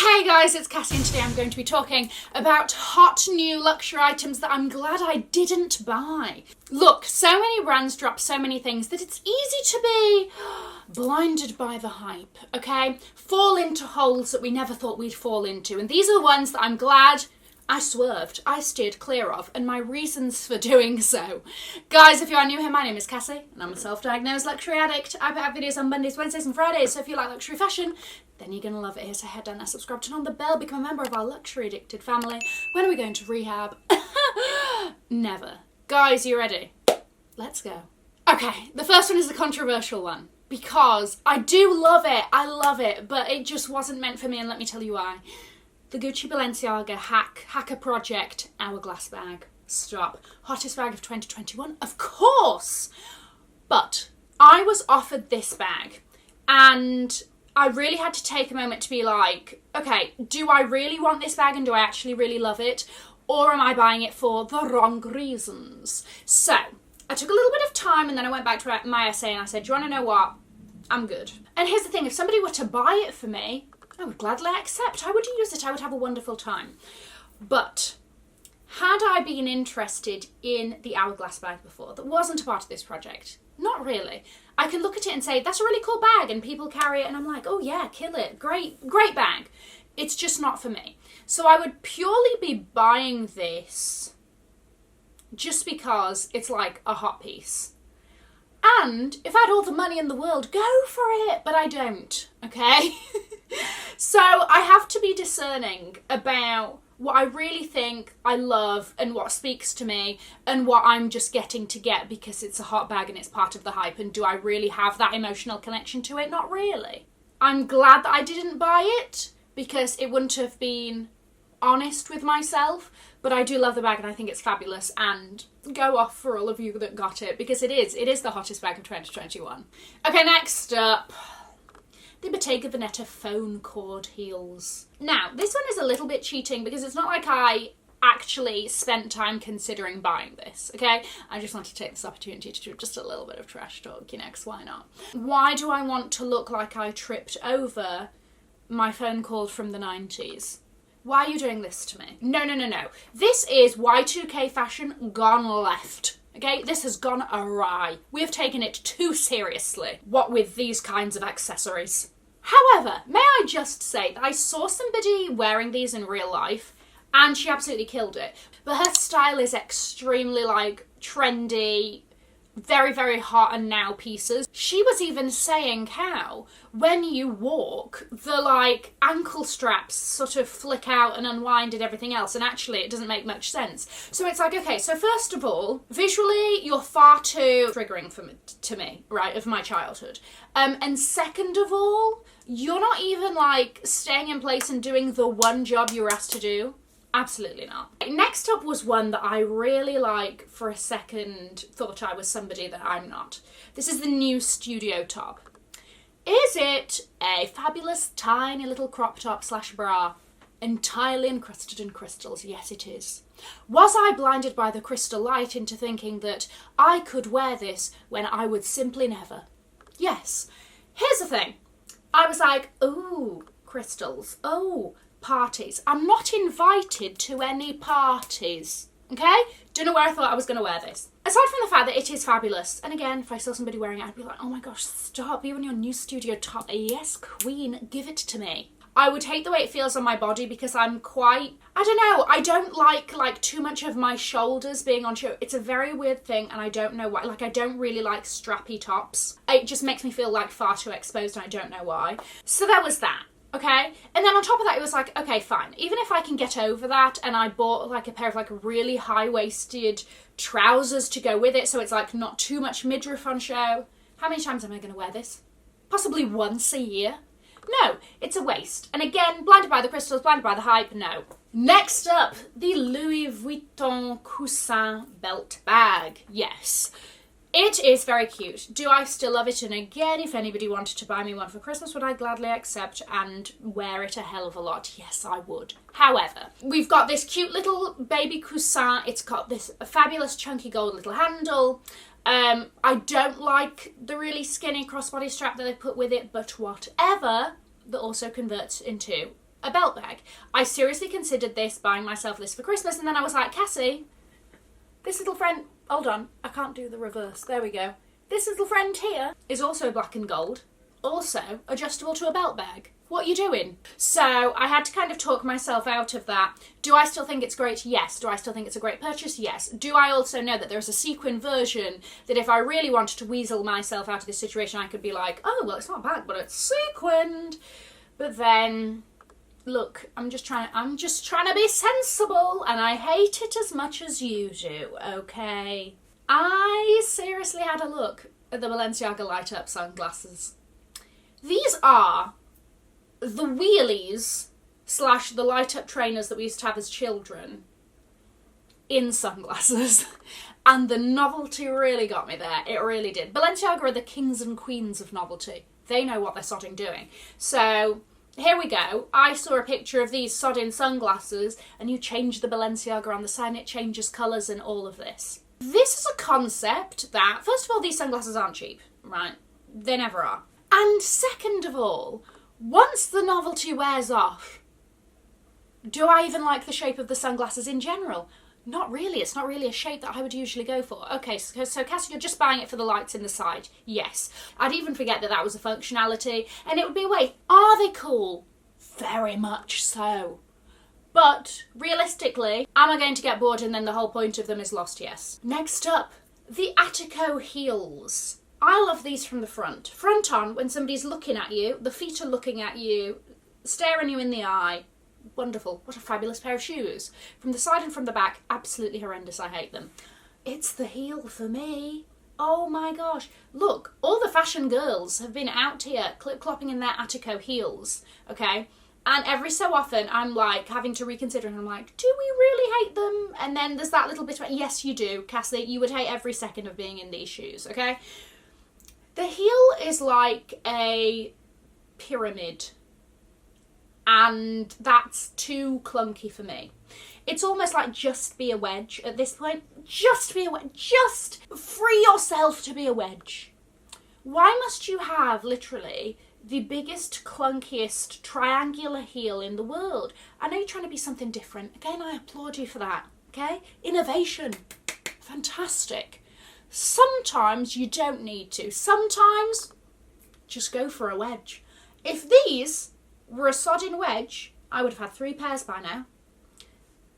Hey guys, it's Cassie and today I'm going to be talking about hot new luxury items that I'm glad I didn't buy. Look, so many brands drop so many things that it's easy to be blinded by the hype, okay? Fall into holes that we never thought we'd fall into, and these are the ones that I'm glad I swerved, I steered clear of, and my reasons for doing so. Guys, if you are new here, my name is Cassie, and I'm a self-diagnosed luxury addict. I put out videos on Mondays, Wednesdays and Fridays, so if you like luxury fashion, then you're going to love it here. So head down there, subscribe, turn on the bell, become a member of our luxury addicted family. When are we going to rehab? Never. Guys, you ready? Let's go. Okay, the first one is a controversial one, because I do love it, I love it, but it just wasn't meant for me, and let me tell you why. The Gucci Balenciaga hacker project hourglass bag. Stop. Hottest bag of 2021? Of course! But I was offered this bag and I really had to take a moment to be like, okay, do I really want this bag and do I actually really love it? Or am I buying it for the wrong reasons? So I took a little bit of time and then I went back to my essay and I said, do you want to know what? I'm good. And here's the thing, if somebody were to buy it for me, I would gladly accept. I would use it. I would have a wonderful time. But had I been interested in the hourglass bag before that wasn't a part of this project? Not really. I can look at it and say, that's a really cool bag, and people carry it and I'm like, oh yeah, kill it. Great bag. It's just not for me. So I would purely be buying this just because it's like a hot piece. And if I had all the money in the world, go for it, but I don't, okay? So I have to be discerning about what I really think I love and what speaks to me and what I'm just getting to get because it's a hot bag and it's part of the hype, and do I really have that emotional connection to it? Not really. I'm glad that I didn't buy it because it wouldn't have been honest with myself, but I do love the bag and I think it's fabulous, and go off for all of you that got it because it is the hottest bag of 2021. Okay, next up, the Bottega Veneta phone cord heels. Now, this one is a little bit cheating because it's not like I actually spent time considering buying this, okay? I just want to take this opportunity to do just a little bit of trash talk, you know, because why not? Why do I want to look like I tripped over my phone cord from the 90s? Why are you doing this to me? No. This is Y2K fashion gone left. Okay, this has gone awry. We have taken it too seriously. What with these kinds of accessories. However, may I just say that I saw somebody wearing these in real life and she absolutely killed it. But her style is extremely like trendy, very, very hot and now pieces. She was even saying how when you walk, the like ankle straps sort of flick out and unwind and everything else, and actually it doesn't make much sense. So it's like, okay, so first of all, visually you're far too triggering to me, right, of my childhood. And second of all, you're not even like staying in place and doing the one job you were asked to do. Absolutely not. Next up was one that I really like for a second thought I was somebody that I'm not. This is the new studio top. Is it a fabulous tiny little crop top / bra entirely encrusted in crystals? Yes, it is. Was I blinded by the crystal light into thinking that I could wear this when I would simply never? Yes. Here's the thing. I was like, ooh, crystals. Oh, parties. I'm not invited to any parties, okay? Don't know where I thought I was going to wear this. Aside from the fact that it is fabulous, and again, if I saw somebody wearing it, I'd be like, oh my gosh, stop, you and your new studio top. Yes, queen, give it to me. I would hate the way it feels on my body because I'm quite, I don't know, I don't like too much of my shoulders being on show. It's a very weird thing and I don't know why. Like, I don't really like strappy tops. It just makes me feel like far too exposed and I don't know why. So there was that. Okay, and then on top of that, it was like, okay, fine. Even if I can get over that, and I bought like a pair of like really high-waisted trousers to go with it, so it's like not too much midriff on show. How many times am I going to wear this? Possibly once a year? No, it's a waste. And again, blinded by the crystals, blinded by the hype, no. Next up, the Louis Vuitton Coussin belt bag. Yes. It is very cute. Do I still love it? And again, if anybody wanted to buy me one for Christmas, would I gladly accept and wear it a hell of a lot? Yes, I would. However, we've got this cute little baby coussin. It's got this fabulous chunky gold little handle. I don't like the really skinny crossbody strap that they put with it, but whatever, that also converts into a belt bag. I seriously considered buying myself this for Christmas, and then I was like, Cassie, this little friend, hold on, I can't do the reverse, there we go. This little friend here is also black and gold, also adjustable to a belt bag. What are you doing? So I had to kind of talk myself out of that. Do I still think it's great? Yes. Do I still think it's a great purchase? Yes. Do I also know that there's a sequin version that if I really wanted to weasel myself out of this situation, I could be like, oh, well, it's not bad, but it's sequined. But then, look, I'm just trying to be sensible, and I hate it as much as you do, okay? I seriously had a look at the Balenciaga light up sunglasses. These are the wheelies / the light up trainers that we used to have as children in sunglasses. And the novelty really got me there. It really did. Balenciaga are the kings and queens of novelty. They know what they're sodding doing. So here we go. I saw a picture of these sodding sunglasses, and you change the Balenciaga on the side and it changes colours and all of this. This is a concept that, first of all, these sunglasses aren't cheap, right? They never are. And second of all, once the novelty wears off, do I even like the shape of the sunglasses in general? Not really. It's not really a shape that I would usually go for. Okay, so Cassie, you're just buying it for the lights in the side. Yes. I'd even forget that that was a functionality, and it would be a way. Are they cool? Very much so. But realistically, am I going to get bored and then the whole point of them is lost? Yes. Next up, the Attico heels. I love these from the front. Front on, when somebody's looking at you, the feet are looking at you, staring you in the eye. Wonderful. What a fabulous pair of shoes. From the side and from the back, absolutely horrendous. I hate them. It's the heel for me. Oh my gosh. Look, all the fashion girls have been out here clip-clopping in their Attico heels, okay? And every so often, I'm like having to reconsider, and I'm like, do we really hate them? And then there's that little bit of, yes, you do, Cassie. You would hate every second of being in these shoes, okay? The heel is like a pyramid, and that's too clunky for me. It's almost like just be a wedge at this point. Just be a wedge. Just free yourself to be a wedge. Why must you have, literally, the biggest, clunkiest, triangular heel in the world? I know you're trying to be something different. Again, I applaud you for that, okay? Innovation. Fantastic. Sometimes you don't need to. Sometimes just go for a wedge. If these were a sodding wedge, I would have had 3 pairs by now.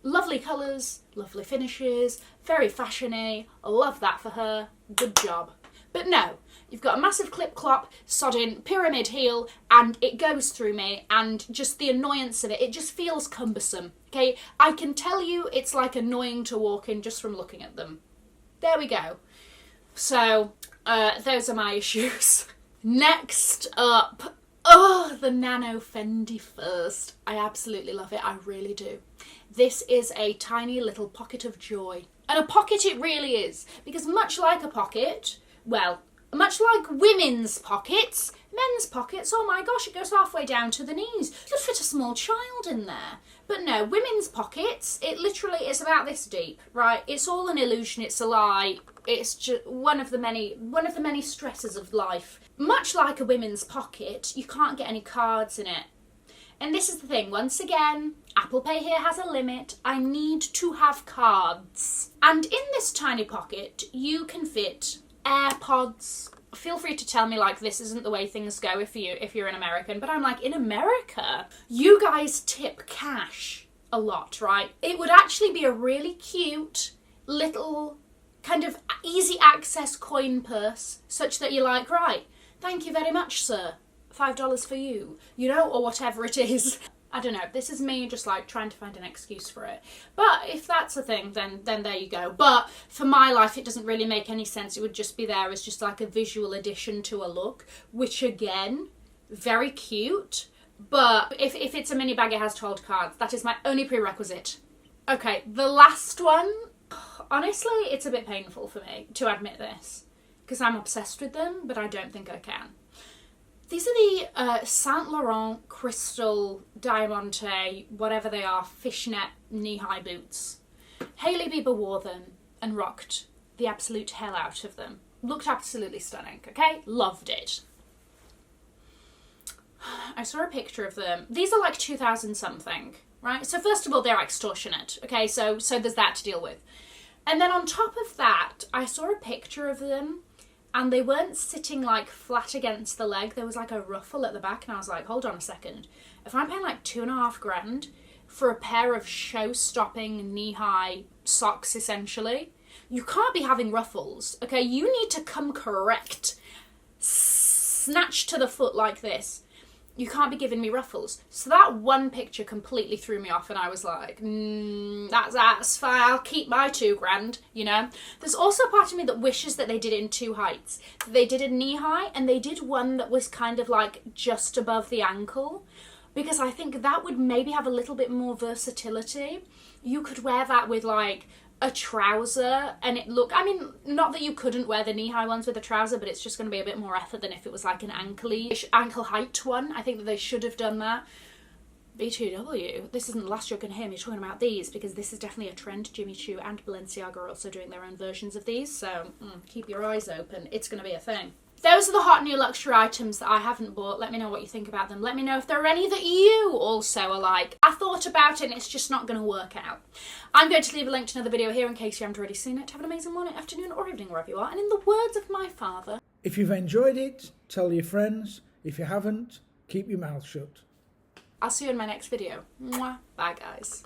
Lovely colours, lovely finishes, very fashiony. I love that for her. Good job. But no, you've got a massive clip-clop, sodding pyramid heel, and it goes through me, and just the annoyance of it, it just feels cumbersome. Okay, I can tell you it's like annoying to walk in just from looking at them. There we go. So, those are my issues. Next up, the Nano Fendi first. I absolutely love it, I really do. This is a tiny little pocket of joy. And a pocket it really is, because much like a pocket, well, much like women's pockets, men's pockets, oh my gosh, it goes halfway down to the knees. You'd fit a small child in there. But no, women's pockets, it literally is about this deep, right? It's all an illusion, it's a lie. It's just one of the many stresses of life. Much like a women's pocket, you can't get any cards in it. And this is the thing, once again, Apple Pay here has a limit. I need to have cards. And in this tiny pocket, you can fit AirPods. Feel free to tell me like this isn't the way things go if you're an American, but I'm like, in America, you guys tip cash a lot, right? It would actually be a really cute little kind of easy access coin purse, such that you're like, right, thank you very much, sir. $5 for you, you know, or whatever it is. I don't know, this is me just like trying to find an excuse for it. But if that's a thing, then there you go. But for my life, it doesn't really make any sense. It would just be there as just like a visual addition to a look, which again, very cute. But if it's a mini bag, it has to hold cards. That is my only prerequisite. Okay, the last one, honestly, it's a bit painful for me to admit this, because I'm obsessed with them, but I don't think I can. These are the Saint Laurent Crystal Diamante, whatever they are, fishnet knee-high boots. Hailey Bieber wore them and rocked the absolute hell out of them. Looked absolutely stunning, okay? Loved it. I saw a picture of them. These are like 2000 something, right? So first of all, they're extortionate. Okay, so there's that to deal with. And then on top of that, I saw a picture of them and they weren't sitting like flat against the leg. There was like a ruffle at the back and I was like, hold on a second. If I'm paying like $2.5 grand for a pair of show-stopping knee-high socks, essentially, you can't be having ruffles, okay? You need to come correct. Snatch to the foot like this. You can't be giving me ruffles. So that one picture completely threw me off and I was like, that's fine, I'll keep my $2 grand, you know? There's also a part of me that wishes that they did it in two heights. They did a knee high and they did one that was kind of like just above the ankle, because I think that would maybe have a little bit more versatility. You could wear that with like a trouser and it look, I mean, not that you couldn't wear the knee-high ones with a trouser, but it's just going to be a bit more effort than if it was like an ankle height one. I think that they should have done that. B2W, this isn't the last you're going to hear me talking about these, because this is definitely a trend. Jimmy Choo and Balenciaga are also doing their own versions of these, so keep your eyes open. It's going to be a thing. Those are the hot new luxury items that I haven't bought. Let me know what you think about them. Let me know if there are any that you also are like, I thought about it and it's just not going to work out. I'm going to leave a link to another video here in case you haven't already seen it. Have an amazing morning, afternoon or evening wherever you are. And in the words of my father, if you've enjoyed it, tell your friends. If you haven't, keep your mouth shut. I'll see you in my next video. Mwah. Bye guys.